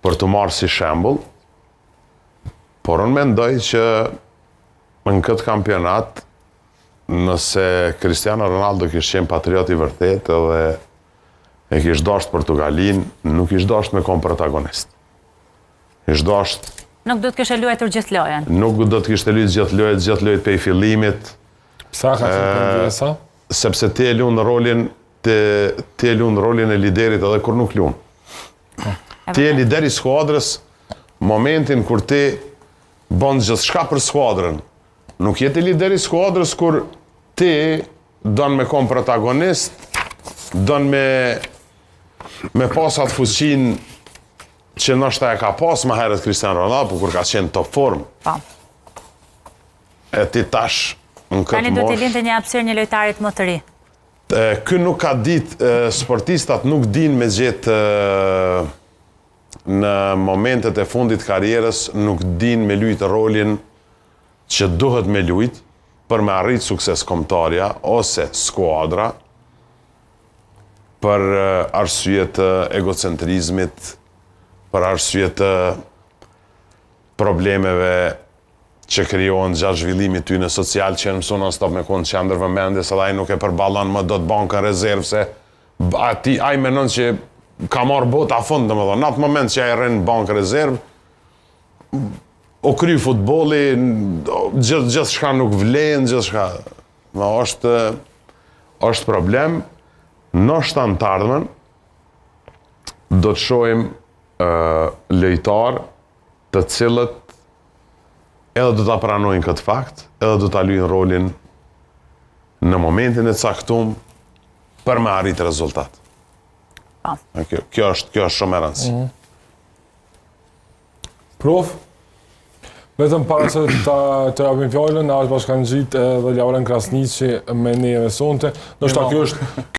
për të marrë si shembull, por unë mendoj që në këtë kampionat, nëse Cristiano Ronaldo kishte qenë patriot i vërtet edhe e kishte dashur Portugalin, nuk kishte dashur me kom protagonist. Kishte dashur Nuk do të kishte luajtur gjithë lojën. Nuk do të kishte luajtur gjithë lojët prej fillimit. Sa ka qenë përgjesa? Sepse ti e lun rolin e liderit edhe kur nuk lun. Ti e lideri skuadrës momentin kur ti bën gjithçka për skuadrën. Nuk jeti lideri skuadrës kur ti don me kom protagonist, don me pas atë fuqin që nështë e ka pas më herët Cristiano Ronaldo, kur ka qenë top form. E ti tash në këtë Tani do t'i linte një hapësirë një lojtarit më të ri. Ky nuk ka ditë, sportistat nuk din me gjetë në momentet e fundit karierës, nuk din me lujtë rolin që duhet me lujtë për me arritë sukses kombëtarja ose skuadra, për arsye të egocentrizmit, për arsye të problemeve që krijohen gjatë zhvillimit ty në social, që në mëson non-stop me konë qendër vëmendjes, edhe ai nuk e përballon më dot bankën rezervë, se ai menon që ka marrë bota a fund, domethënë, në atë moment që ai rrin bankë rezervë, o kry futbolli, gjithçka nuk vlen, gjithçka. Është problem, ndoshta në të ardhmen do të shohim lojtar të cilët edhe do ta pranojnë këtë fakt, edhe do ta luajnë rolin në momentin e caktuar për me arrit rezultat. Kjo është shumë e rëndësishme. Prof, vetëm para se të japim fjalën, na është bashkangjitur edhe Lauren Krasniqi me ne sonte. Do të thotë kjo është